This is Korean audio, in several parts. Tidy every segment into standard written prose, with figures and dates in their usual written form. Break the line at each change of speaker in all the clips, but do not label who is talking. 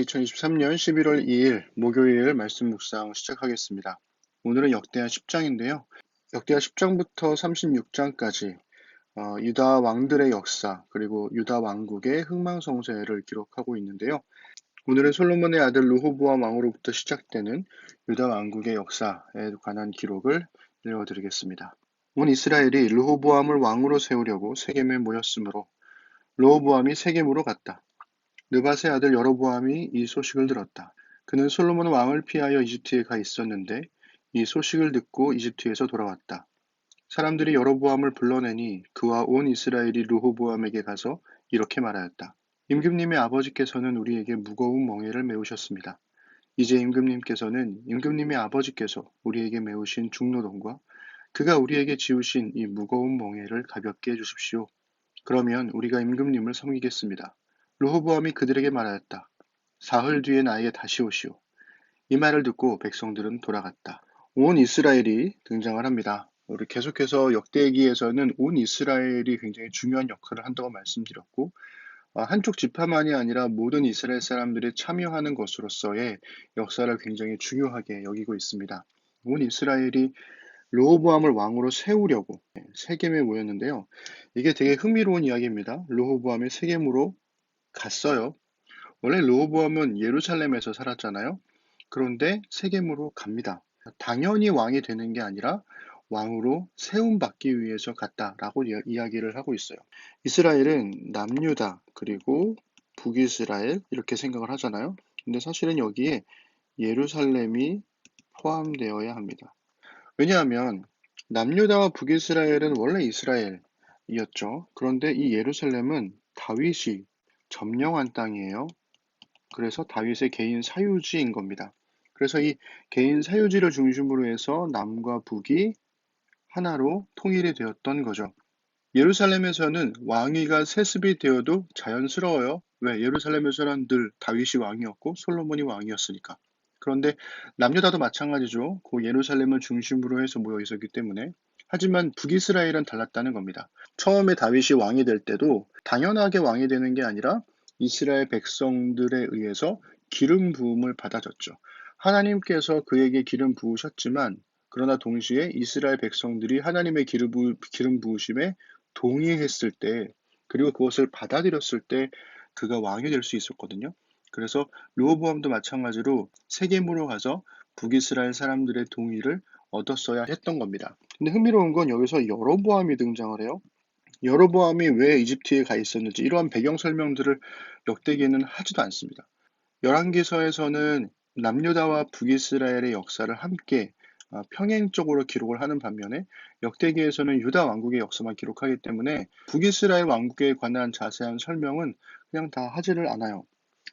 2023년 11월 2일 목요일 말씀 묵상 시작하겠습니다. 오늘은 역대하 10장인데요. 역대하 10장부터 36장까지 유다 왕들의 역사 그리고 유다 왕국의 흥망성쇠를 기록하고 있는데요. 오늘은 솔로몬의 아들 르호보암 왕으로부터 시작되는 유다 왕국의 역사에 관한 기록을 읽어드리겠습니다. 온 이스라엘이 르호보암을 왕으로 세우려고 세겜에 모였으므로 르호보암이 세겜으로 갔다. 느밧의 아들 여로보암이 이 소식을 들었다. 그는 솔로몬 왕을 피하여 이집트에 가 있었는데 이 소식을 듣고 이집트에서 돌아왔다. 사람들이 여로보암을 불러내니 그와 온 이스라엘이 르호보암에게 가서 이렇게 말하였다. 임금님의 아버지께서는 우리에게 무거운 멍에를 메우셨습니다. 이제 임금님께서는 임금님의 아버지께서 우리에게 메우신 중노동과 그가 우리에게 지우신 이 무거운 멍에를 가볍게 해주십시오. 그러면 우리가 임금님을 섬기겠습니다. 르호보암이 그들에게 말하였다. 사흘 뒤에 나에게 다시 오시오. 이 말을 듣고 백성들은 돌아갔다. 온 이스라엘이 등장을 합니다. 우리 계속해서 역대기에서는 온 이스라엘이 굉장히 중요한 역할을 한다고 말씀드렸고, 한쪽 지파만이 아니라 모든 이스라엘 사람들이 참여하는 것으로서의 역사를 굉장히 중요하게 여기고 있습니다. 온 이스라엘이 르호보암을 왕으로 세우려고 세겜에 모였는데요. 이게 되게 흥미로운 이야기입니다. 르호보암이 세겜으로 갔어요. 원래 르호보암은 예루살렘에서 살았잖아요. 그런데 세겜으로 갑니다. 당연히 왕이 되는 게 아니라 왕으로 세움받기 위해서 갔다라고 이야기를 하고 있어요. 이스라엘은 남유다 그리고 북이스라엘 이렇게 생각을 하잖아요. 근데 사실은 여기에 예루살렘이 포함되어야 합니다. 왜냐하면 남유다와 북이스라엘은 원래 이스라엘이었죠. 그런데 이 예루살렘은 다윗이 점령한 땅이에요. 그래서 다윗의 개인 사유지인 겁니다. 그래서 이 개인 사유지를 중심으로 해서 남과 북이 하나로 통일이 되었던 거죠. 예루살렘에서는 왕위가 세습이 되어도 자연스러워요. 왜? 예루살렘에서는 늘 다윗이 왕이었고 솔로몬이 왕이었으니까. 그런데 남유다도 마찬가지죠. 그 예루살렘을 중심으로 해서 모여 있었기 때문에. 하지만 북이스라엘은 달랐다는 겁니다. 처음에 다윗이 왕이 될 때도 당연하게 왕이 되는 게 아니라 이스라엘 백성들에 의해서 기름 부음을 받아줬죠. 하나님께서 그에게 기름 부으셨지만 그러나 동시에 이스라엘 백성들이 하나님의 기름 부으심에 동의했을 때 그리고 그것을 받아들였을 때 그가 왕이 될 수 있었거든요. 그래서 르호보암도 마찬가지로 세겜으로 가서 북이스라엘 사람들의 동의를 얻었어야 했던 겁니다. 근데 흥미로운 건 여기서 여로보암이 등장을 해요. 여로보암이 왜 이집트에 가 있었는지 이러한 배경 설명들을 역대기에는 하지도 않습니다. 열왕기서에서는 남유다와 북이스라엘의 역사를 함께 평행적으로 기록을 하는 반면에 역대기에서는 유다 왕국의 역사만 기록하기 때문에 북이스라엘 왕국에 관한 자세한 설명은 그냥 다 하지를 않아요.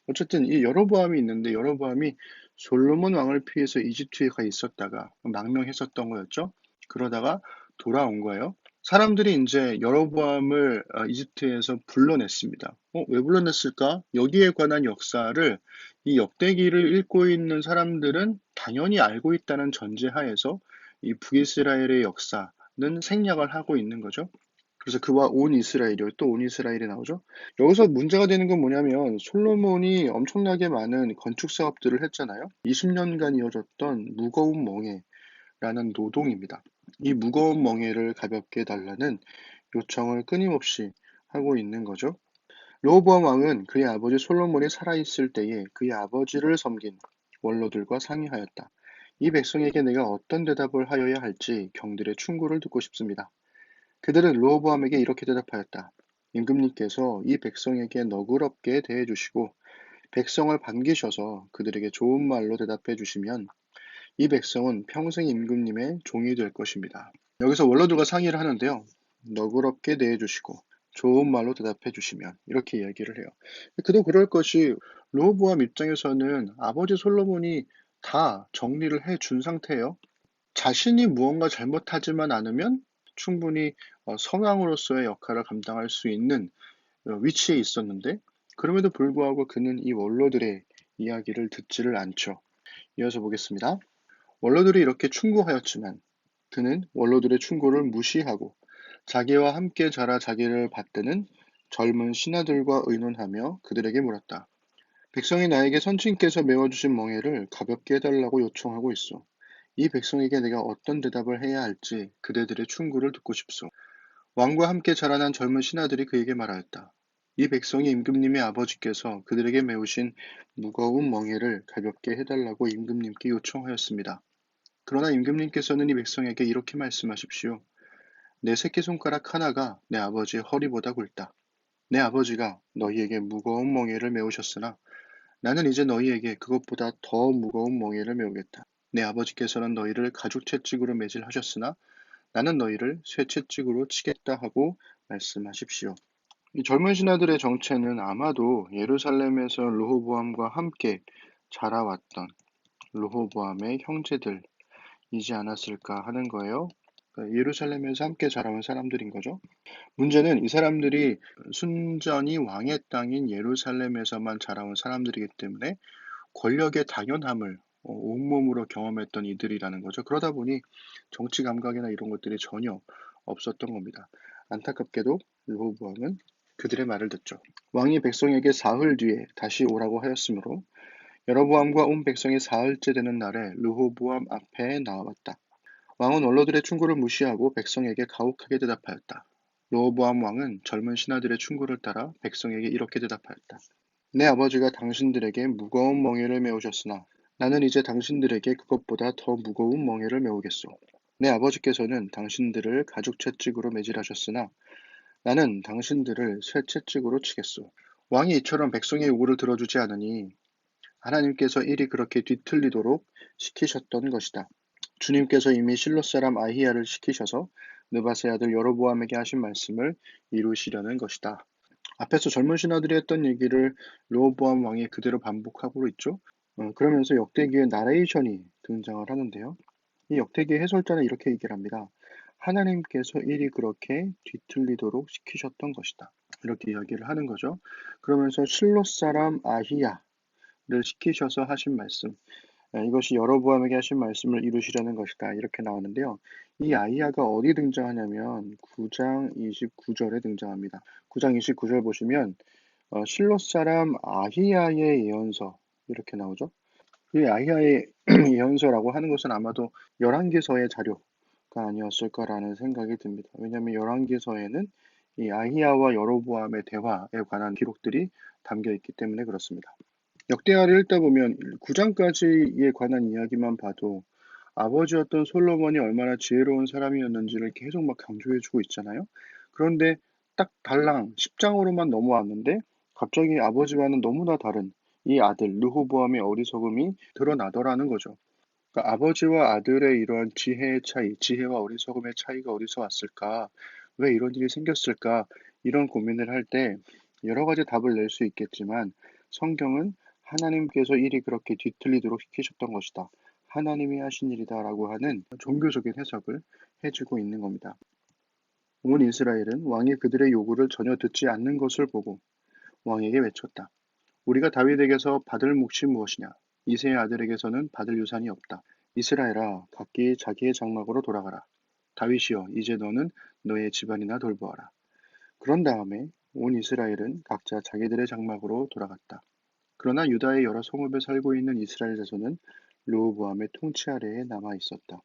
어쨌든 이 여로보암이 있는데 여로보암이 솔로몬 왕을 피해서 이집트에 가 있었다가 망명했었던 거였죠. 그러다가 돌아온 거예요. 사람들이 이제 여로보암을 이집트에서 불러냈습니다. 왜 불러냈을까? 여기에 관한 역사를 이 역대기를 읽고 있는 사람들은 당연히 알고 있다는 전제하에서 이 북이스라엘의 역사는 생략을 하고 있는 거죠. 그래서 그와 온 이스라엘이요. 또 온 이스라엘이 나오죠. 여기서 문제가 되는 건 뭐냐면 솔로몬이 엄청나게 많은 건축 사업들을 했잖아요. 20년간 이어졌던 무거운 멍에라는 노동입니다. 이 무거운 멍에를 가볍게 해달라는 요청을 끊임없이 하고 있는 거죠. 르호보암 왕은 그의 아버지 솔로몬이 살아있을 때에 그의 아버지를 섬긴 원로들과 상의하였다. 이 백성에게 내가 어떤 대답을 하여야 할지 경들의 충고를 듣고 싶습니다. 그들은 르호보암에게 이렇게 대답하였다. 임금님께서 이 백성에게 너그럽게 대해주시고 백성을 반기셔서 그들에게 좋은 말로 대답해 주시면 이 백성은 평생 임금님의 종이 될 것입니다. 여기서 원로들과 상의를 하는데요. 너그럽게 대해주시고 좋은 말로 대답해 주시면 이렇게 이야기를 해요. 그도 그럴 것이 르호보암 입장에서는 아버지 솔로몬이 다 정리를 해준 상태예요. 자신이 무언가 잘못하지만 않으면 충분히 성왕으로서의 역할을 감당할 수 있는 위치에 있었는데 그럼에도 불구하고 그는 이 원로들의 이야기를 듣지를 않죠. 이어서 보겠습니다. 원로들이 이렇게 충고하였지만 그는 원로들의 충고를 무시하고 자기와 함께 자라 자기를 받드는 젊은 신하들과 의논하며 그들에게 물었다. 백성이 나에게 선친께서 메워주신 멍에를 가볍게 해달라고 요청하고 있어. 이 백성에게 내가 어떤 대답을 해야 할지 그대들의 충고를 듣고 싶소. 왕과 함께 자라난 젊은 신하들이 그에게 말하였다. 이 백성이 임금님의 아버지께서 그들에게 메우신 무거운 멍에를 가볍게 해달라고 임금님께 요청하였습니다. 그러나 임금님께서는 이 백성에게 이렇게 말씀하십시오. 내 새끼손가락 하나가 내 아버지의 허리보다 굵다. 내 아버지가 너희에게 무거운 멍에를 메우셨으나 나는 이제 너희에게 그것보다 더 무거운 멍에를 메우겠다. 내 아버지께서는 너희를 가죽 채찍으로 매질하셨으나 나는 너희를 쇠채찍으로 치겠다 하고 말씀하십시오. 이 젊은 신하들의 정체는 아마도 예루살렘에서 르호보암과 함께 자라왔던 르호보암의 형제들이지 않았을까 하는 거예요. 그러니까 예루살렘에서 함께 자라온 사람들인 거죠. 문제는 이 사람들이 순전히 왕의 땅인 예루살렘에서만 자라온 사람들이기 때문에 권력의 당연함을 온몸으로 경험했던 이들이라는 거죠. 그러다 보니 정치 감각이나 이런 것들이 전혀 없었던 겁니다. 안타깝게도 르호보암은 그들의 말을 듣죠. 왕이 백성에게 사흘 뒤에 다시 오라고 하였으므로 여로보암과 온 백성이 사흘째 되는 날에 르호보암 앞에 나왔다. 왕은 원로들의 충고를 무시하고 백성에게 가혹하게 대답하였다. 르호보암 왕은 젊은 신하들의 충고를 따라 백성에게 이렇게 대답하였다. 내 아버지가 당신들에게 무거운 멍에를 메우셨으나 나는 이제 당신들에게 그것보다 더 무거운 멍에를 메우겠소. 내 아버지께서는 당신들을 가죽 채찍으로 매질하셨으나 나는 당신들을 쇠채찍으로 치겠소. 왕이 이처럼 백성의 요구를 들어주지 않으니 하나님께서 일이 그렇게 뒤틀리도록 시키셨던 것이다. 주님께서 이미 실롯 사람 아히야를 시키셔서 느바세 아들 여로보암에게 하신 말씀을 이루시려는 것이다. 앞에서 젊은 신하들이 했던 얘기를 르호보암 왕이 그대로 반복하고 있죠. 그러면서 역대기의 나레이션이 등장을 하는데요. 이 역대기의 해설자는 이렇게 얘기를 합니다. 하나님께서 일이 그렇게 뒤틀리도록 시키셨던 것이다. 이렇게 이야기를 하는 거죠. 그러면서 실롯 사람 아히야를 시키셔서 하신 말씀, 이것이 여로보암에게 하신 말씀을 이루시려는 것이다. 이렇게 나오는데요. 이 아히야가 어디 등장하냐면 9장 29절에 등장합니다. 9장 29절 보시면 실롯 사람 아히야의 예언서 이렇게 나오죠. 이 아히야의 예언서라고 하는 것은 아마도 열왕기서의 자료가 아니었을까라는 생각이 듭니다. 왜냐하면 열왕기서에는 이 아히야와 여로보암의 대화에 관한 기록들이 담겨 있기 때문에 그렇습니다. 역대하를 읽다 보면 9장까지에 관한 이야기만 봐도 아버지였던 솔로몬이 얼마나 지혜로운 사람이었는지를 계속 막 강조해주고 있잖아요. 그런데 딱 달랑 10장으로만 넘어왔는데 갑자기 아버지와는 너무나 다른 이 아들 르호보암의 어리석음이 드러나더라는 거죠. 그러니까 아버지와 아들의 이러한 지혜의 차이, 지혜와 어리석음의 차이가 어디서 왔을까? 왜 이런 일이 생겼을까? 이런 고민을 할 때 여러 가지 답을 낼 수 있겠지만 성경은 하나님께서 일이 그렇게 뒤틀리도록 시키셨던 것이다. 하나님이 하신 일이다라고 하는 종교적인 해석을 해주고 있는 겁니다. 온 이스라엘은 왕이 그들의 요구를 전혀 듣지 않는 것을 보고 왕에게 외쳤다. 우리가 다윗에게서 받을 몫이 무엇이냐? 이새의 아들에게서는 받을 유산이 없다. 이스라엘아, 각기 자기의 장막으로 돌아가라. 다윗이여, 이제 너는 너의 집안이나 돌보아라. 그런 다음에 온 이스라엘은 각자 자기들의 장막으로 돌아갔다. 그러나 유다의 여러 성읍에 살고 있는 이스라엘 자손은 르호보암의 통치 아래에 남아 있었다.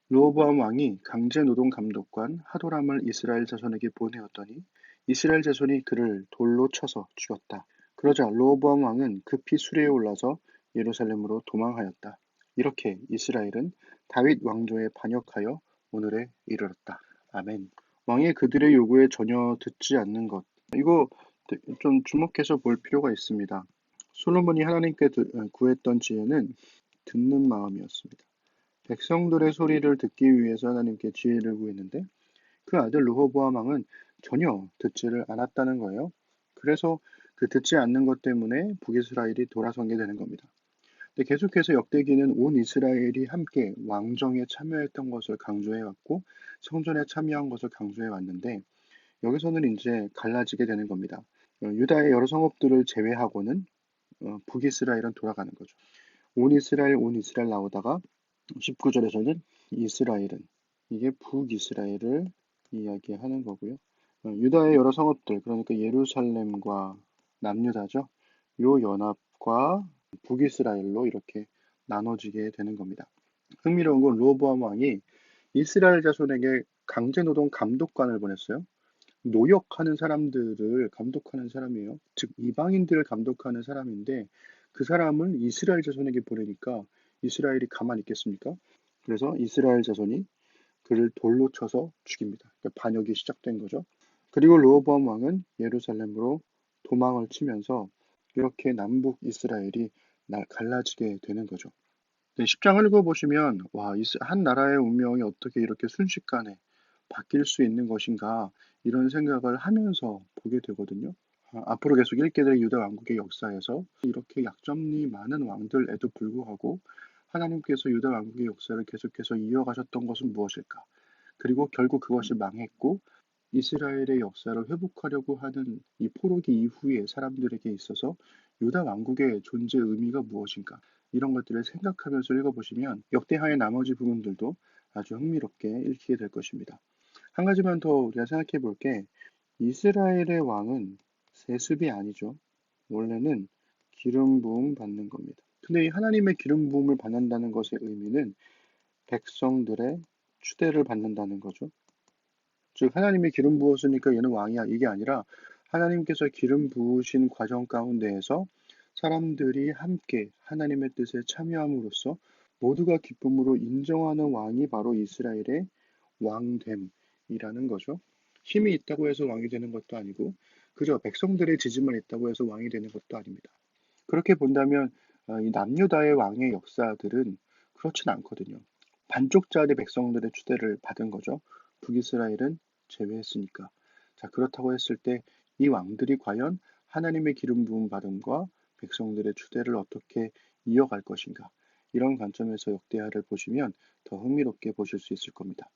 르호보암 왕이 강제 노동 감독관 하도람을 이스라엘 자손에게 보내었더니 이스라엘 자손이 그를 돌로 쳐서 죽였다. 그러자 르호보암 왕은 급히 수레에 올라서 예루살렘으로 도망하였다. 이렇게 이스라엘은 다윗 왕조에 반역하여 오늘에 이르렀다. 아멘. 왕이 그들의 요구에 전혀 듣지 않는 것. 이거 좀 주목해서 볼 필요가 있습니다. 솔로몬이 하나님께 구했던 지혜는 듣는 마음이었습니다. 백성들의 소리를 듣기 위해서 하나님께 지혜를 구했는데 그 아들 르호보암 왕은 전혀 듣지를 않았다는 거예요. 그래서 그 듣지 않는 것 때문에 북이스라엘이 돌아서게 되는 겁니다. 근데 계속해서 역대기는 온 이스라엘이 함께 왕정에 참여했던 것을 강조해 왔고 성전에 참여한 것을 강조해 왔는데 여기서는 이제 갈라지게 되는 겁니다. 유다의 여러 성읍들을 제외하고는 북이스라엘은 돌아가는 거죠. 온 이스라엘 나오다가 19절에서는 이스라엘은 이게 북이스라엘을 이야기하는 거고요. 유다의 여러 성읍들 그러니까 예루살렘과 남유다죠. 요 연합 과 북이스라엘로 이렇게 나눠지게 되는 겁니다. 흥미로운 건 르호보암 왕이 이스라엘 자손에게 강제노동 감독관을 보냈어요. 노역하는 사람들을 감독하는 사람이에요. 즉 이방인들을 감독하는 사람인데 그 사람을 이스라엘 자손에게 보내니까 이스라엘이 가만히 있겠습니까? 그래서 이스라엘 자손이 그를 돌로 쳐서 죽입니다. 그러니까 반역이 시작된 거죠. 그리고 르호보암 왕은 예루살렘으로 도망을 치면서 이렇게 남북 이스라엘이 갈라지게 되는 거죠. 10장을 읽어보시면 한 나라의 운명이 어떻게 이렇게 순식간에 바뀔 수 있는 것인가 이런 생각을 하면서 보게 되거든요. 앞으로 계속 읽게 될 유다 왕국의 역사에서 이렇게 약점이 많은 왕들에도 불구하고 하나님께서 유다 왕국의 역사를 계속해서 이어가셨던 것은 무엇일까? 그리고 결국 그것이 망했고 이스라엘의 역사를 회복하려고 하는 이 포로기 이후의 사람들에게 있어서 유다 왕국의 존재 의미가 무엇인가? 이런 것들을 생각하면서 읽어보시면 역대하의 나머지 부분들도 아주 흥미롭게 읽히게 될 것입니다. 한 가지만 더 우리가 생각해 볼 게 이스라엘의 왕은 세습이 아니죠. 원래는 기름 부음 받는 겁니다. 근데 이 하나님의 기름 부음을 받는다는 것의 의미는 백성들의 추대를 받는다는 거죠. 즉 하나님이 기름 부었으니까 얘는 왕이야 이게 아니라 하나님께서 기름 부으신 과정 가운데에서 사람들이 함께 하나님의 뜻에 참여함으로써 모두가 기쁨으로 인정하는 왕이 바로 이스라엘의 왕됨이라는 거죠. 힘이 있다고 해서 왕이 되는 것도 아니고 그저 백성들의 지지만 있다고 해서 왕이 되는 것도 아닙니다. 그렇게 본다면 이 남유다의 왕의 역사들은 그렇진 않거든요. 반쪽짜리 백성들의 추대를 받은 거죠. 북이스라엘은 제외했으니까. 자, 그렇다고 했을 때 이 왕들이 과연 하나님의 기름 부음 받음과 백성들의 추대를 어떻게 이어갈 것인가? 이런 관점에서 역대하를 보시면 더 흥미롭게 보실 수 있을 겁니다.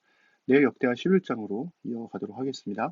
내일 역대하 11장으로 이어가도록 하겠습니다.